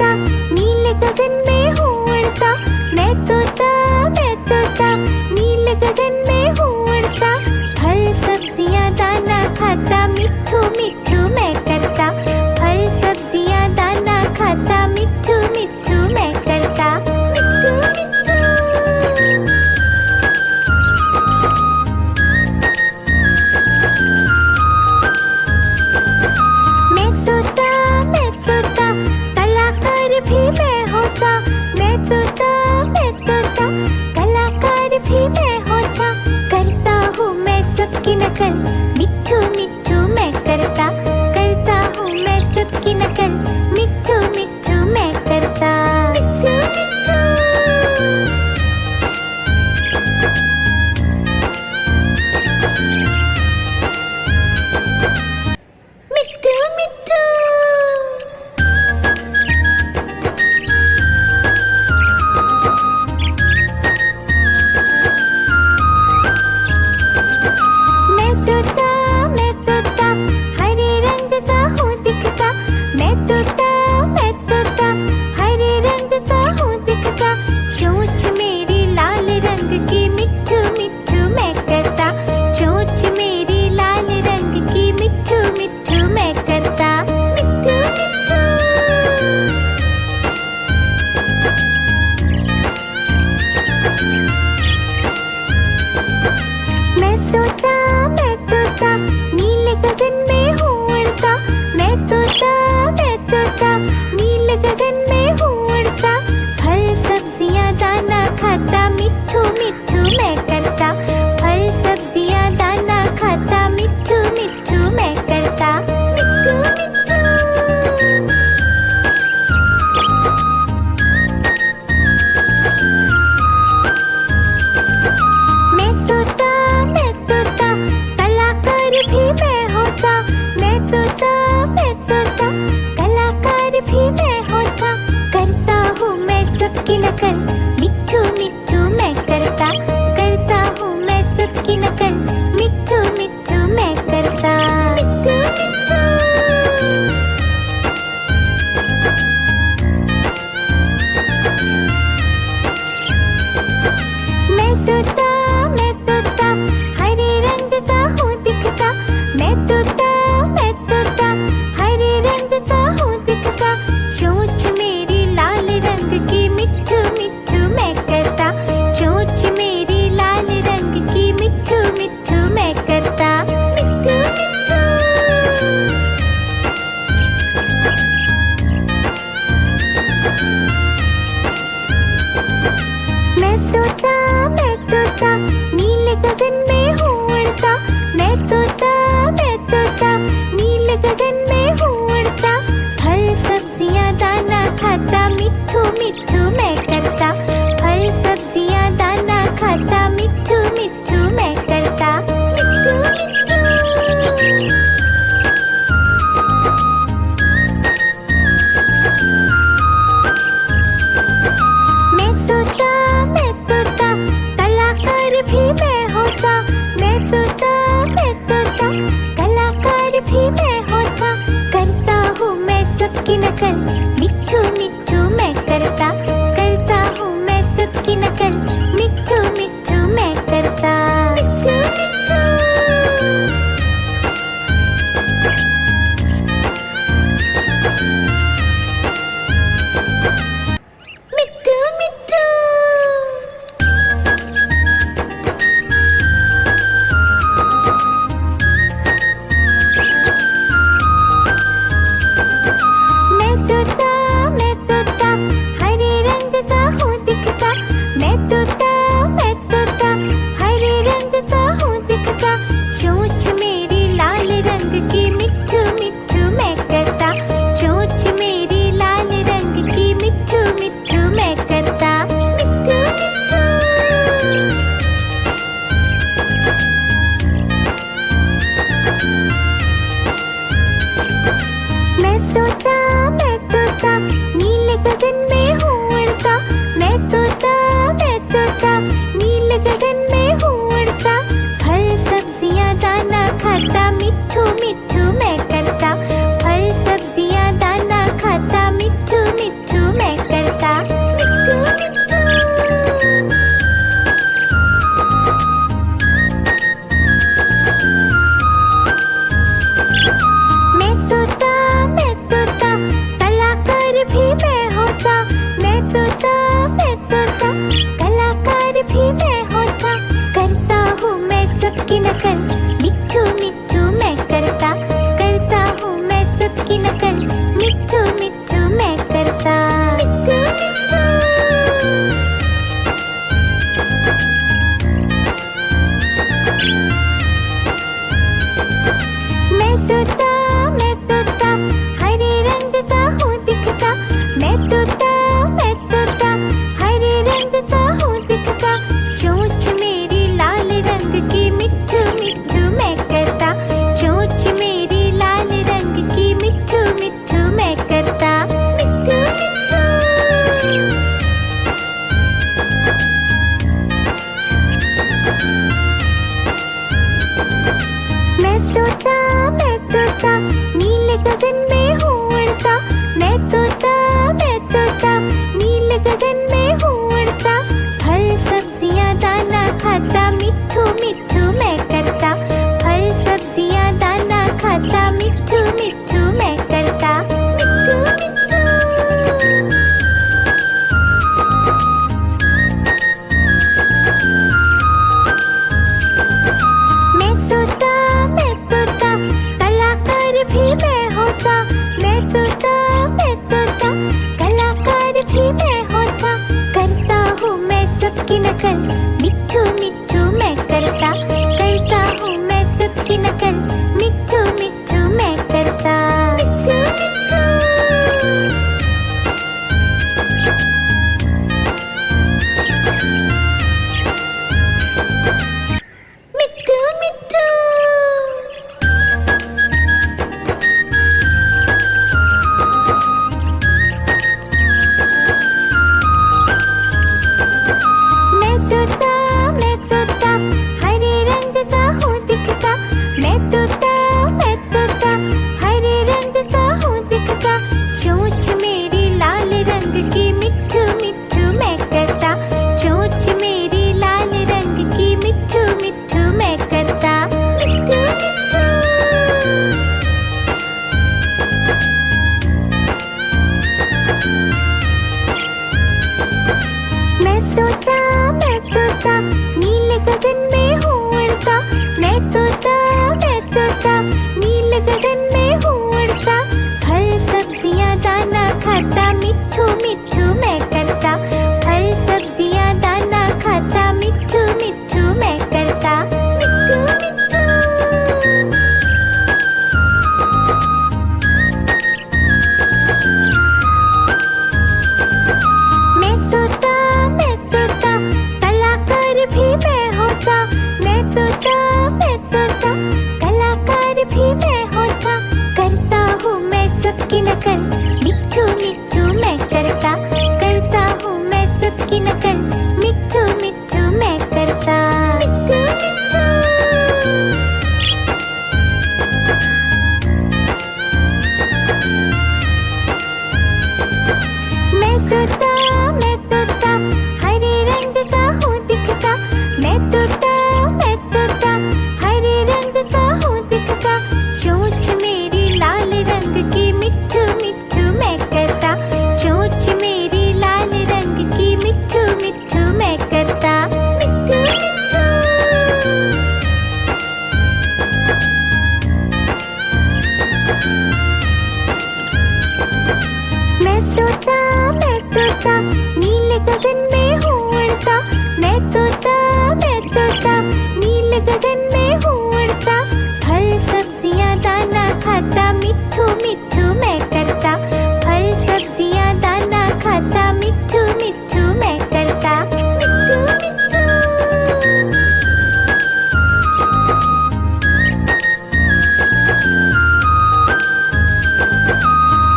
नीले गगन में हूँ उड़ता, मैं तोता नीले गगन में हूँ उड़ता। फल सब्जियाँ दाना खाता, मिट्ठू मिट्ठू मैं करता। फल सब्जियाँ दाना खाता, मिट्ठू मिट्ठू मैं करता। मिट्ठू मिट्ठू। मैं तोता कलाकार भी मैं होता। मैं तोता कलाकार भी मैं होता। करता हूँ मैं सबकी नकल, मिट्ठू मिट्ठू मैं करता। करता हूँ मैं सबकी नकल, मिट्ठू मिट्ठू मैं करता। मिट्ठू मिट्ठू। मिट्ठू मिट्ठू। मैं तोता हरे रंग का हूँ दिखता। मैं तोता हरे रंग का हूँ दिखता। चोंच मेरी लाल रंग की, मिट्ठू मिट्ठू मैं करता। चोंच मेरी लाल रंग की, मिट्ठू मिट्ठू मैं करता। मिट्ठू मिट्ठू। मैं तोता नीले गगन में हूँ उड़ता। मैं तोता नीले गगन में हूँ उड़ता। फल सब्जियाँ दाना खाता, मिट्ठू मिट्ठू मैं करता। फल सब्जियाँ दाना खाता, मिट्ठू मिट्ठू मैं करता। मिट्ठू मिट्ठू। मैं तोता कलाकार भी मैं होता। मैं तोता कलाकार भी मैं होता। करता हूँ मैं सबकी नकल, मिट्ठू मिट्ठू मैं करता। करता हूँ मैं सबकी नकल, मिट्ठू मिट्ठू मैं करता। मिट्ठू मिट्ठू। मैं तोता हरे रंग का हूँ दिखता। मैं तोता हरे रंग का हूँ दिखता। चोंच मेरी लाल रंग की, मिट्ठू मिट्ठू मैं करता। चोंच मेरी लाल रंग की, मिट्ठू मिट्ठू मैं करता। मिट्ठू मिट्ठू। मैं तोता नीले गगन में हूँ उड़ता। मैं तोता नीले गगन में हूँ उड़ता। फल सब्जियाँ दाना खाता, मिट्ठू मिट्ठू मैं करता। फल सब्जियाँ दाना खाता, मिट्ठू मिट्ठू मैं करता। मिट्ठू मिट्ठू। मैं तोता कलाकार भी मैं होता। मैं तोता कलाकार भी मैं होता। करता हूँ मैं सबकी नकल, मिट्ठू मिट्ठू मैं करता। करता मैं तोता हरे रंग का हूँ दिखता। मैं तोता हरे रंग का हूँ दिखता। चोंच मेरी लाल रंग की मिट्ठू मिट्ठू मैं करता। चोंच मेरी लाल रंग की मिट्ठू मिट्ठू मैं करता। मिट्ठू मिट्ठू। मैं तोता नीले गगन में हूँ उड़ता। मैं तोता नीले गगन में हूँ उड़ता। फल सब्जियाँ दाना खाता मिट्ठू मिट्ठू मैं करता। फल सब्जियाँ दाना खाता मिट्ठू मिट्ठू मैं करता। मिट्ठू मिट्ठू।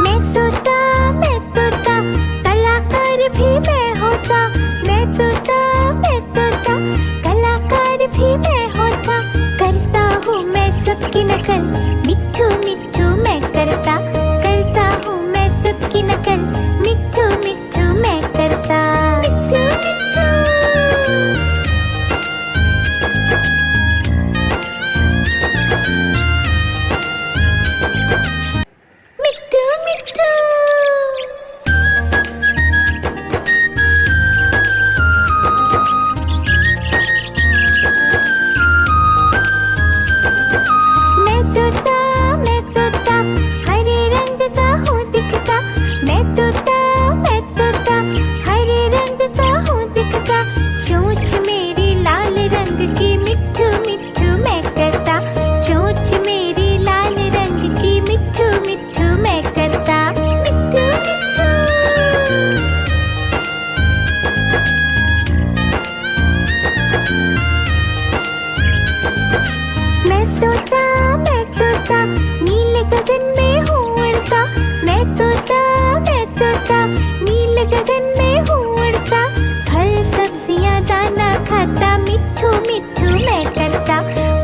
मैं तोता कलाकार भी मैं होता। मैं तोता कलाकार भी मैं होता। करता हूँ मैं सबकी नकल मिट्ठू मिट्ठू मैं करता। करता हूँ मैं सबकी नकल मिट्ठू मिट्ठू मैं करता। मिट्ठू मिट्ठू। मिट्ठू मिट्ठू। मैं तोता हरे रंग का हूँ दिखता। मैं तोता हरे रंग का हूँ दिखता। चोंच मेरी लाल रंग की मिट्ठू मिट्ठू मैं करता। चोंच मेरी लाल रंग की मिट्ठू मिट्ठू मैं करता। मिट्ठू मिट्ठू। मैं तोता नीले गगन में हूँ उड़ता। मैं तोता नीले गगन में हूँ उड़ता। फल सब्जियाँ दाना खाता मिट्ठू मिट्ठू मैं करता।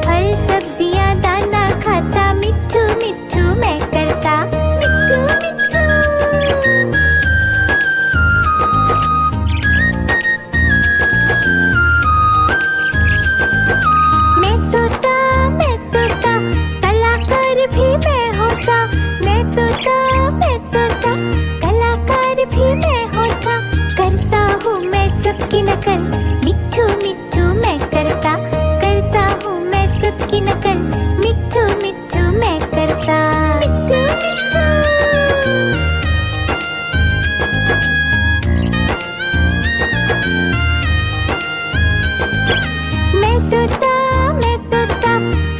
फल सब्जियाँ दाना खाता मिट्ठू मिट्ठू मैं करता। मिट्ठू मिट्ठू। मैं तोता कलाकार भी मैं होता। मैं तोता कलाकार भी मैं होता। करता हूँ मैं सबकी नकल मिट्ठू मिट्ठू मैं करता। करता हूँ मैं सबकी नकल मिट्ठू मिट्ठू मैं करता। मिट्ठू मिट्ठू। मैं तोता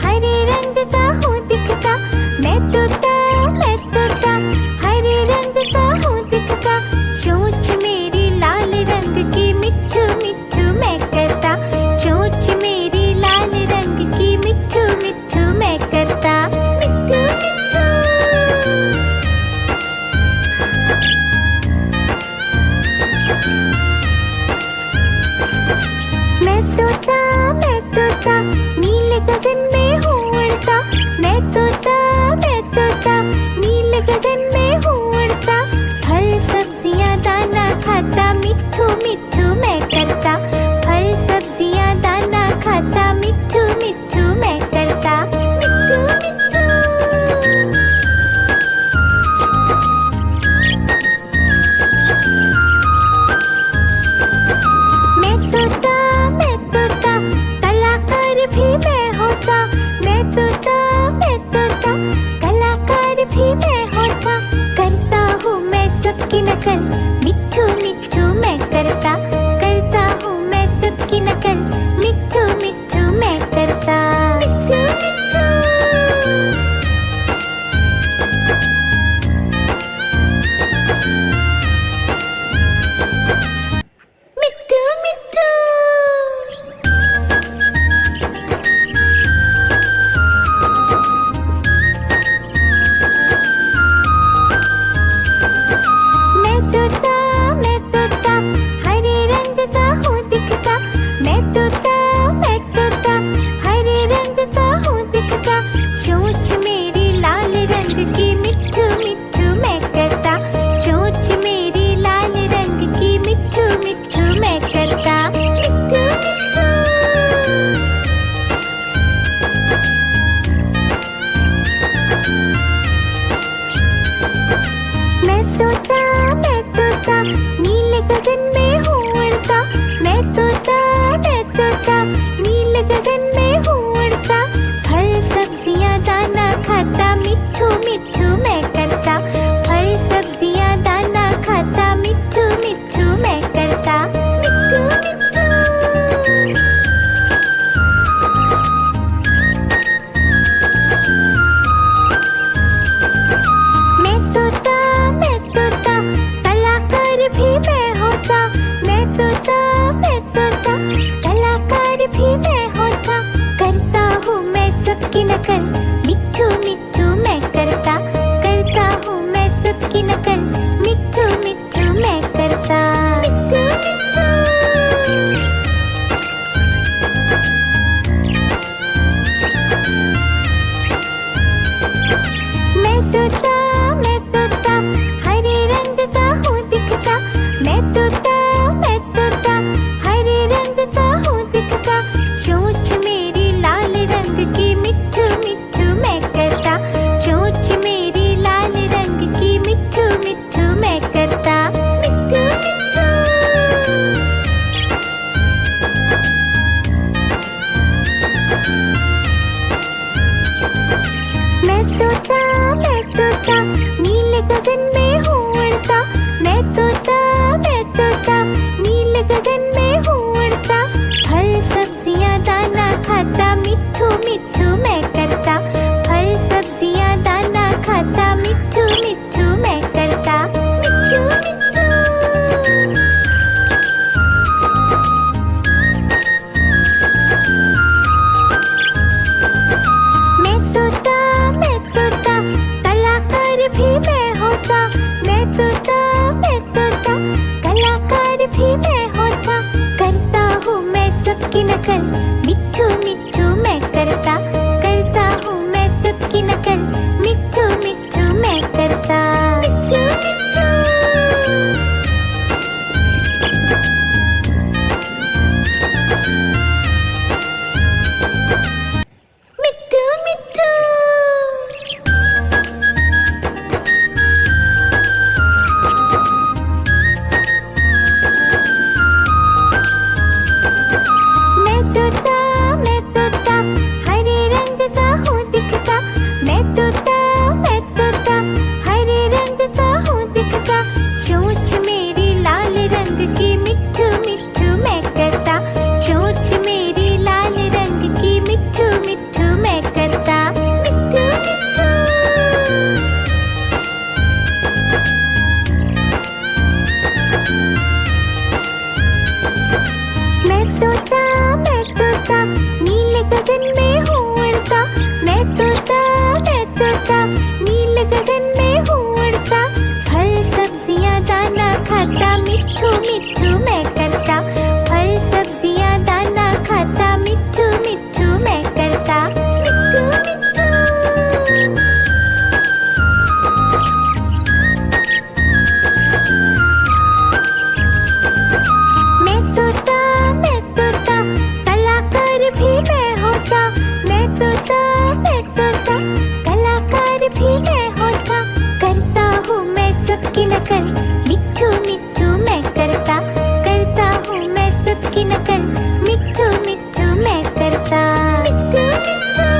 हरे रंग का हूँ दिखता। मैं तोता हरे रंग का हूँ दिखता। चोंच मेरी लाल रंग की मिट्ठू मिट्ठू मैं करता। चोंच मेरी लाल रंग की मिट्ठू मिट्ठू मैं करता। मिट्ठू मिट्ठू। मैं तोता नीले गगन में हूँ उड़ता। मैं तोता नीले गगन में हूँ उड़ता। फल सब्जियाँ दाना खाता मिट्ठू मिट्ठू मैं करता। फल सब्जियाँ दाना खाता मिट्ठू मिट्ठू मैं करता। मिट्ठू मिट्ठू। मैं तोता कलाकार भी मैं होता। मैं तोता कलाकार भी मैं होता। करता हूँ मैं सबकी नकल मिट्ठू मिट्ठू मैं करता। करता हूँ मैं सबकी नकल मिट्ठू मिट्ठू मैं करता। मिट्ठू मिट्ठू। मिट्ठू मिट्ठू। मैं तोता हरे भी मैं होता, मैं तोता, मैं तोता, कलाकार भी मैं होता। करता हूँ मैं सबकी नकल, मिट्ठू मिट्ठू मैं करता हूँ मैं सबकी नकल, मिट्ठू मिट्ठू मैं करता। मिट्ठू मिट्ठू मैं तोता, हरे रंग का हूँ दिखता। मैं तोता, हरे रंग का हूँ दिखता। चोंच मेरी लाल रंग की, मिट्ठू मिट्ठू मैं करता। चोंच मेरी लाल रंग की, मिट्ठू मिट्ठू मैं करता। मिट्ठू मिट्ठू मैं तोता, नीले गगन में हूँ उड़ता। मैं तोता, नीले गगन में हूँ उड़ता। फल सब्जियाँ दाना खाता, मिट्ठू मिट्ठू मैं करता। फल सब्जियाँ दाना खाता, मिट्ठू मिट्ठू मैं करता। मिट्ठू मिट्ठू मैं तोता, कलाकार भी मैं होता। मैं तोता, कलाकार भी मैं होता। करता हूँ मैं सबकी नकल, मिट्ठू मिट्ठू मैं करता हूँ मैं सबकी नकल, मिट्ठू मिट्ठू मैं करता। मिट्ठू मिट्ठू मिट्ठू मिट्ठू मैं तोता, हरे रंग का हूँ दिखता। मैं तोता, हरे रंग का हूँ दिखता। चोंच मेरी लाल रंग की, मिट्ठू मिट्ठू मैं करता। चोंच मेरी लाल रंग की, मिट्ठू मिट्ठू मैं करता। मिट्ठू मिट्ठू मैं तोता, नीले गगन में हूँ उड़ता। मैं तोता, नीले गगन में हूँ उड़ता। फल सब्जियाँ दाना खाता, मिट्ठू मिट्ठू मैं करता। फल सब्जियाँ दाना खाता, मिट्ठू मिट्ठू मैं करता। मिट्ठू मिट्ठू मैं तोता, कलाकार भी मैं होता। मैं तोता, कलाकार भी मैं होता। करता हूँ मैं सबकी नकल, मिट्ठू मिट्ठू मैं करता हूँ मैं सबकी नकल, मिट्ठू मिट्ठू मैं करता। मिट्ठू मिट्ठू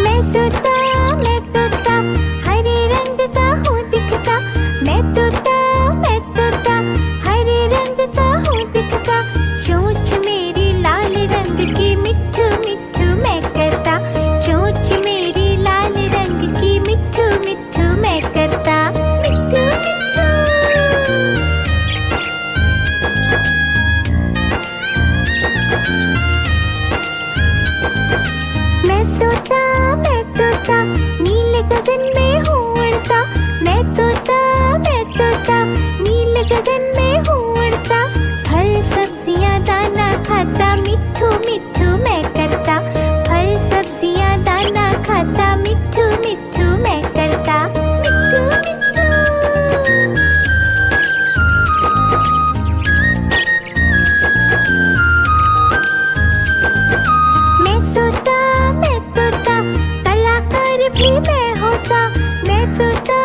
मैं तोता, हरे रंग का हूँ दिखता। मैं तोता, हरे रंग का हूँ दिखता। चोंच मेरी लाल रंग की, मिट्ठू मिट्ठू मैं करता। चोंच मेरी लाल रंग की, मिट्ठू मिट्ठू मैं करता। मिट्ठू मिट्ठू मैं तोता, नीले गगन में हूँ उड़ता। मैं तोता, नीले गगन में हूँ उड़ता। फल सब्जियाँ दाना खाता, मिट्ठू मिट्ठू मैं करता। फल सब्जियाँ दाना खाता, मिट्ठू मिट्ठू मैं करता। मिट्ठू मिट्ठू मैं तोता, कलाकार भी मैं होता। मैं तोता,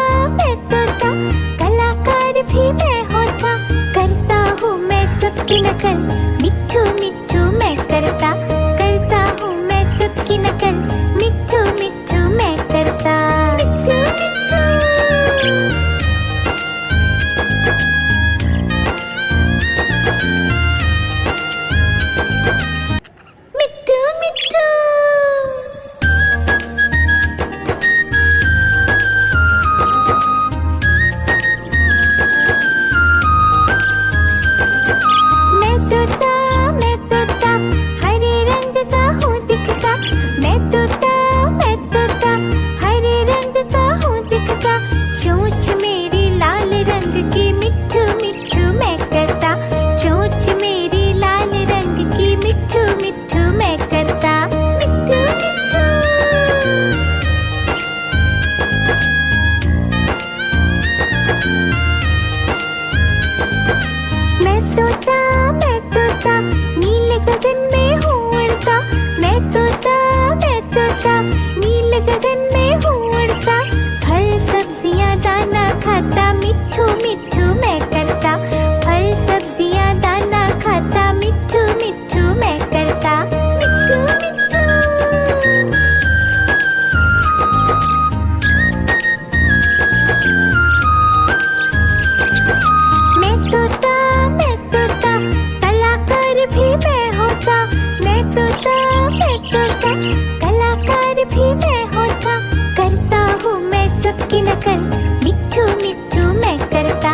भी मैं होता, करता हूँ मैं सबकी नकल, मिट्ठू मिट्ठू मैं करता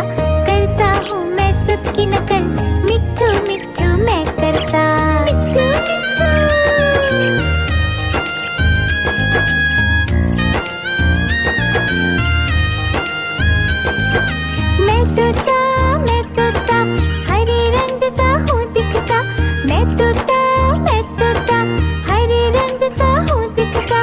हूँ मैं सबकी नकल, मिट्ठू मिट्ठू मैं करता। मिट्ठू मिट्ठू मैं तोता हरे रंग का हूँ दिखता, मैं तोता हरे रंग का हूँ दिखता,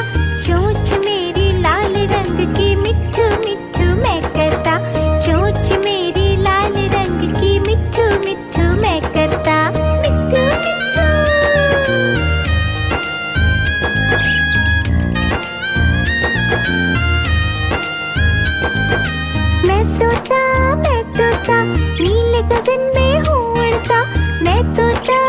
चोंच मेरी लाल रंग की, मिट्ठू मिट्ठू मैं करता, चोंच मेरी लाल रंग की, मिट्ठू मिट्ठू मैं करता। मिट्ठू मिट्ठू मैं तोता नीले गगन में हूँ उड़ता, मैं तोता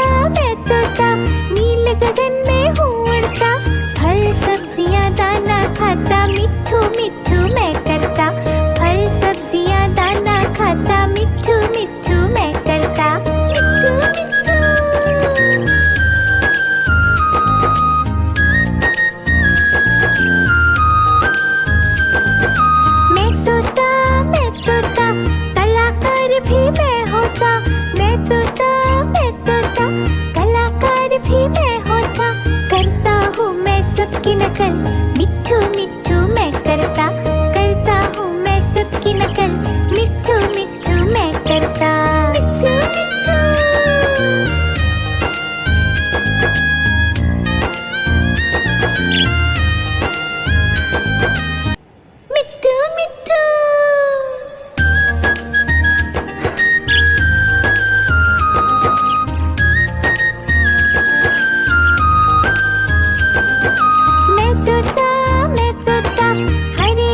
नीले गगन में हूँ उड़ता, फल सब्जियाँ दाना खाता, मिट्ठू मिट्ठू मैं करता, फल सब्जियाँ दाना खाता, मिट्ठू मिट्ठू मैं करता। मिट्ठू मिट्ठू मैं तोता कलाकार भी मैं होता, मैं तोता कलाकार भी मैं होता, करता हूँ मैं सबकी नकल, मिट्ठू मिट्ठू मैं करता हूँ मैं सबकी नकल, मिट्ठू मिट्ठू मैं करता। मिट्ठू मिट्ठू मिट्ठू मिट्ठू मैं तोता हरे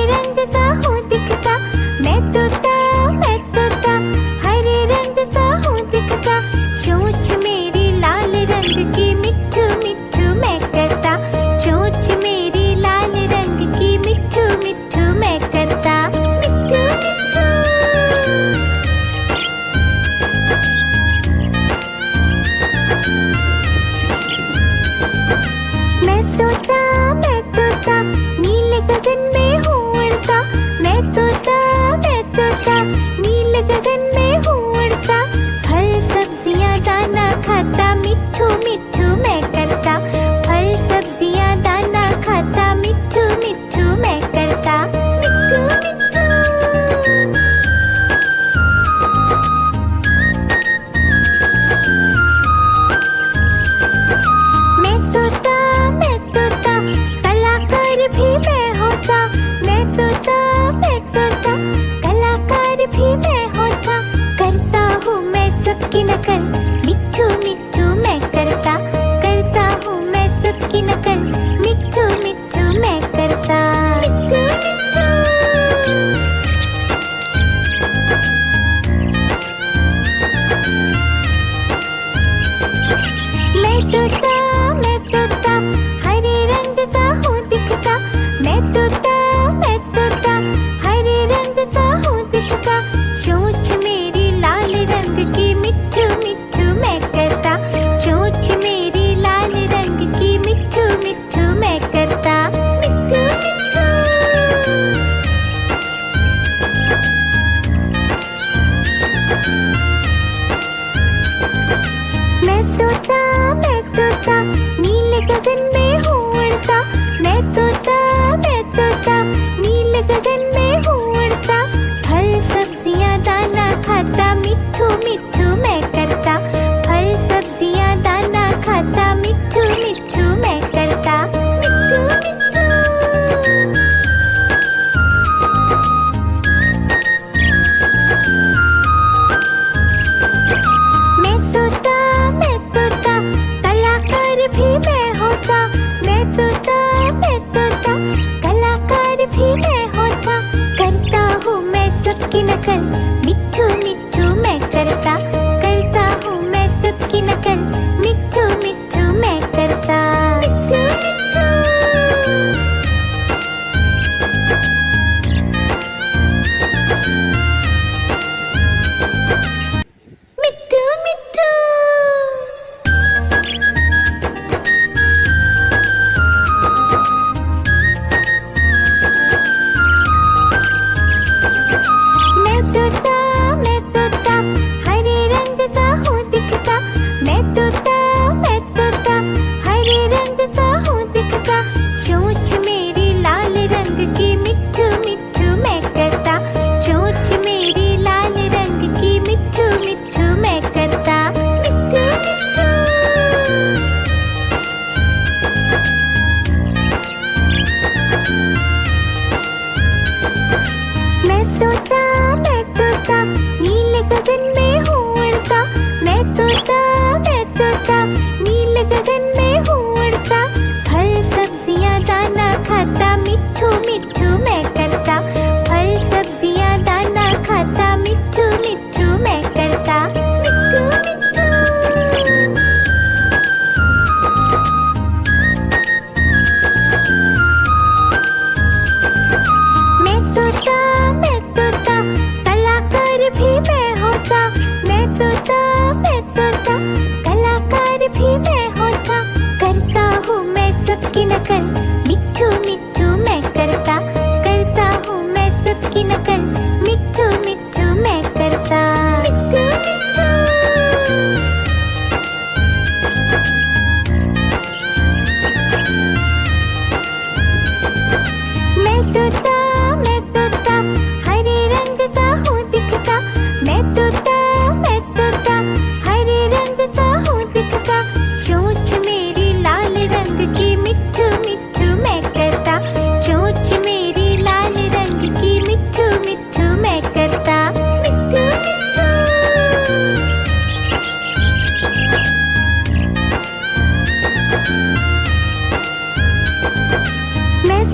मिट्ठू मिट्ठू मैं करता, फल सब्जियां दाना खाता, मिट्ठू मिट्ठू मैं करता, मिट्ठू मिट्ठू। मैं तोता कलाकार भी मैं होता, मैं तोता कलाकार भी मैं होता, करता हूँ मैं सबकी नकल, मिट्ठू मिट्ठू मैं करता हूँ मैं सबकी नकल, मिट्ठू मिट्ठू मैं करता, मिट्ठू मिट्ठू। मैं तोता हरे रंग का हूँ दिखता, मैं तोता हरे रंग का हूँ दिखता, चोंच मेरी लाल रंग की, मिट्ठू मिट्ठू मैं करता, चोंच मेरी लाल रंग की, मिट्ठू मिट्ठू मैं करता, मिट्ठू मिट्ठू। मैं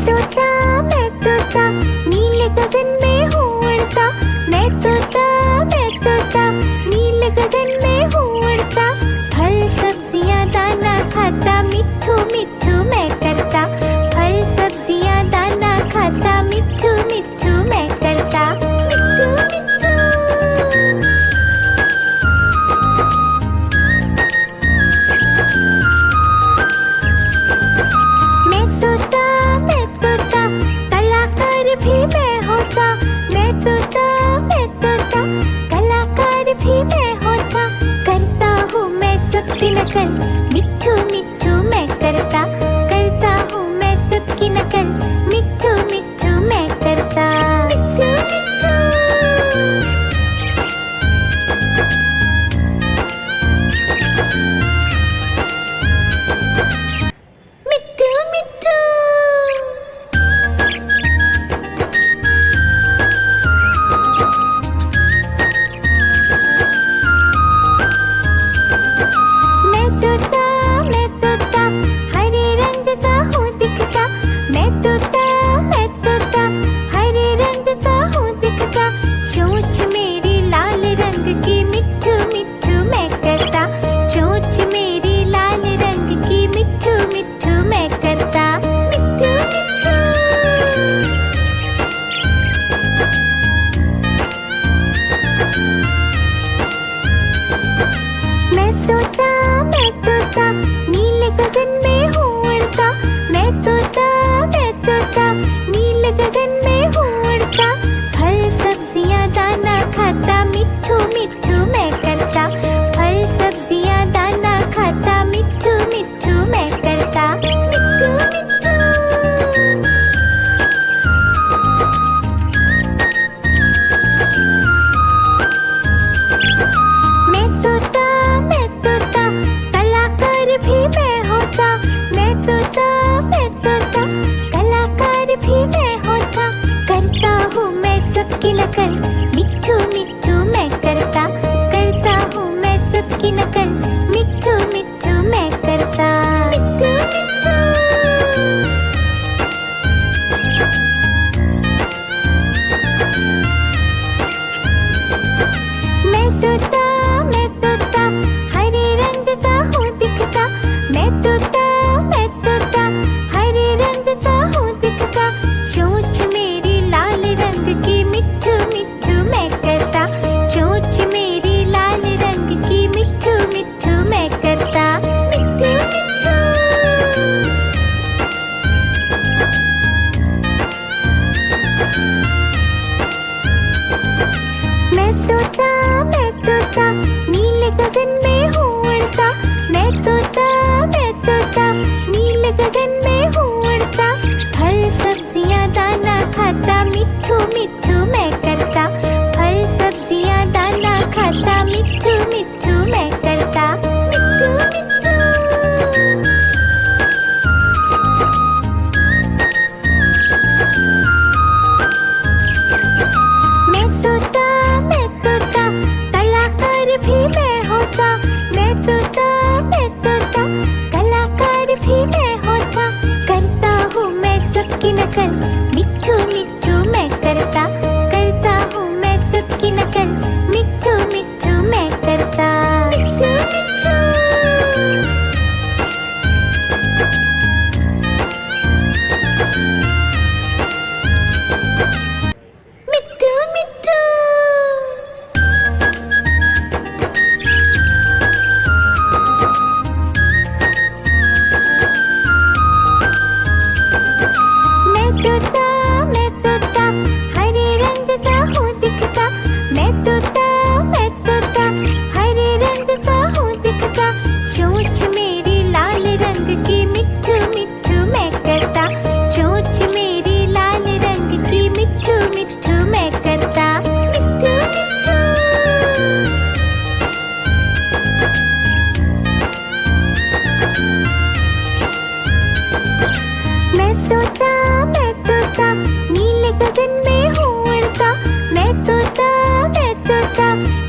तोता नीले गगन में हूँ उड़ता, मैं तोता नीले गगन में हूँ उड़ता, फल सब्जियां दाना खाता, मिट्ठू मिट्ठू मैं करता, फल सब्जियां दाना खाता, मिट्ठू मिट्ठू मैं करता, मिट्ठू मिट्ठू। मैं तोता नकल, मिट्ठू मिट्ठू मैं करता, करता हूँ मैं सबकी नकल, मिट्ठू मिट्ठू मैं करता, मिट्ठू मिट्ठू। मिट्ठू मिट्ठू। मैं तोता हरे रंग का हूँ दिखता, मैं तोता हरे रंग का हूँ दिखता, चोंच मेरी लाल रंग की, मिट्ठू मिट्ठू मैं करता, चोंच मेरी लाल रंग की, मिट्ठू मिट्ठू मैं करता, मिट्ठू मिट्ठू। मैं तोता नीले गगन में हूँ उड़ता, मैं तोता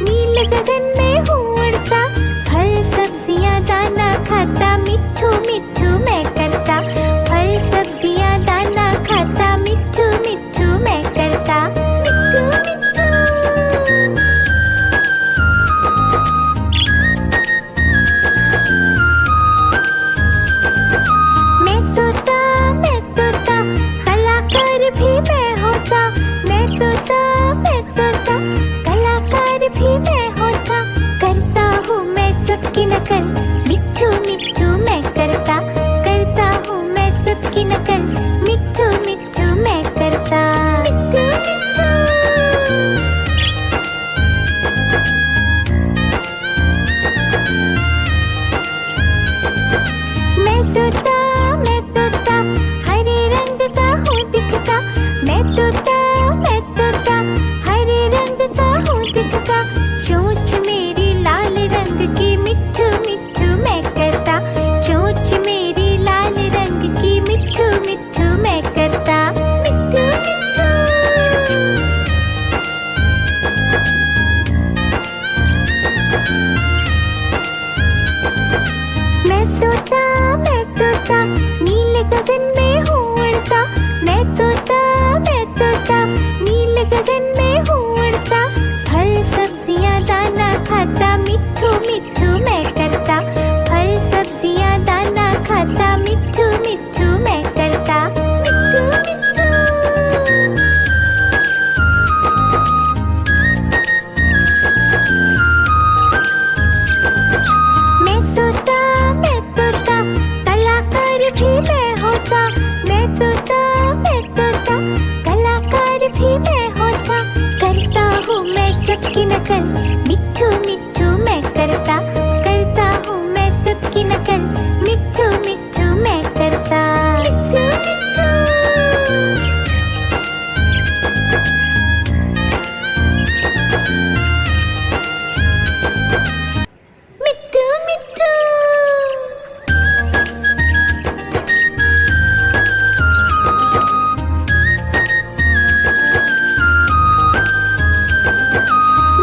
नीले गगन में हूँ उड़ता, फल सब्जियाँ दाना खाता, मिट्ठू मिट्ठू मैं करता, फल सब्जियाँ दाना खाता, मिट्ठू मिट्ठू मैं करता, मिट्ठू मिट्ठू। मैं तोता कलाकार भी मैं होता, मैं तोता कलाकार भी मैं होता, करता हूँ मैं सबकी नकल, मिट्ठू मिट्ठू मैं करता, करता हूँ मैं सबकी नकल, मिट्ठू मिट्ठू मैं करता, मिट्ठू मिट्ठू। मैं तोता हरे रंग का हूँ दिखता, मैं तोता हरे रंग का हूँ दिखता, चोंच मेरी लाल रंग की, मिट्ठू मिट्ठू मैं करता, चोंच मेरी लाल रंग की, मिट्ठू मिट्ठू मैं करता, मिट्ठू मिट्ठू। मैं तोता नीले गगन में हूँ उड़ता, मैं तोता नीले गगन में हूँ उड़ता, फल सब्जियाँ दाना खाता, मिट्ठू मिट्ठू मैं करता, फल सब्जियाँ दाना खाता, मिट्ठू मिट्ठू मैं करता, मिट्ठू मिट्ठू। मैं तोता कलाकार भी मैं होता, मैं तोता कलाकार भी मैं होता, करता हूँ मैं सबकी नकल, मिट्ठू मिट्ठू मैं करता, करता हूँ मैं सबकी नकल, मिट्ठू मिट्ठू मैं करता, मिट्ठू मिट्ठू। मिट्ठू मिट्ठू।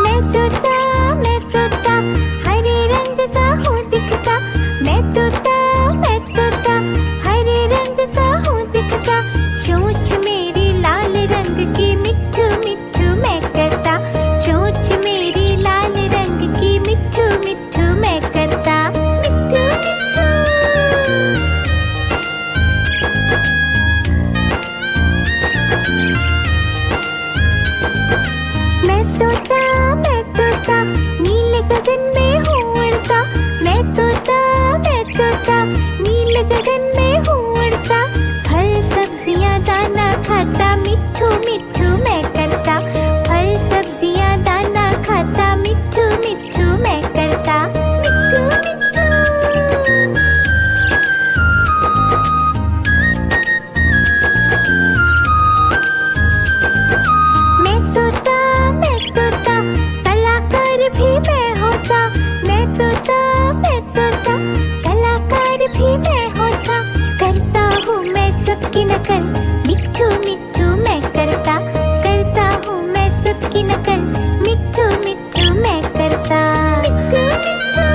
मैं तोता हरे रंग का हूँ दिखता, मैं तोता हरे रंग का हूँ दिखता, चोंच मेरी लाल रंग की, मिट्ठू मिट्ठू मैं करता, चोंच मेरी लाल रंग की, मिट्ठू मिट्ठू मैं करता, मिट्ठू मिट्ठू। मैं तोता नीले गगन में हूँ उड़ता, मैं तोता नीले गगन में हूँ उड़ता, फल सब्जियाँ दाना खाता, मिट्ठू मिट्ठू मैं करता, फल सब्जियाँ दाना खाता, मिट्ठू मिट्ठू मैं करता, मिट्ठू मिट्ठू। मैं तोता कलाकार भी मैं होता, मैं तोता कलाकार भी मैं होता, करता हूँ मैं सबकी नकल, मिट्ठू मिट्ठू मैं करता, करता हूँ मैं सबकी नकल, मिट्ठू मिट्ठू मैं करता, मिट्ठू मिट्ठू।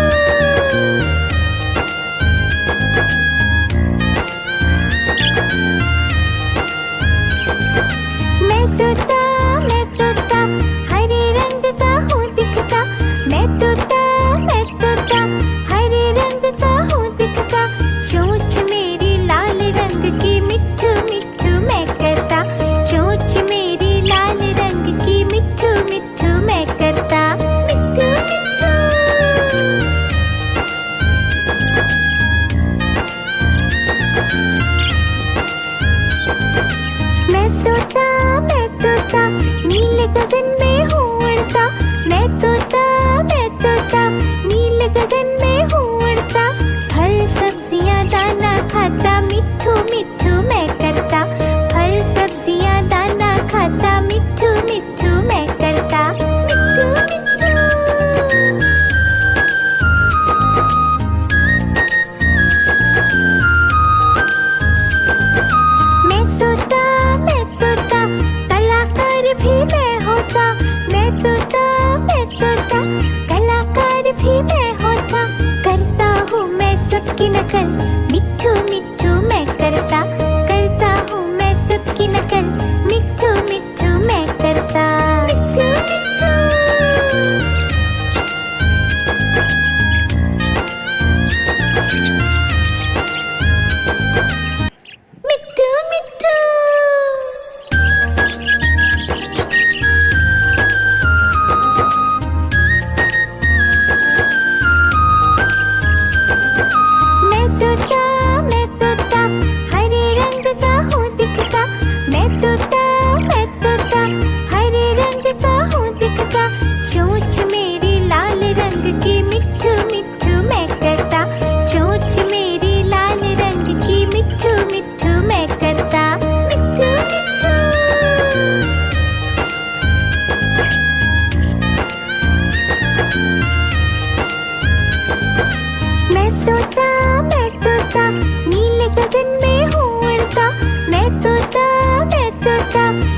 तोता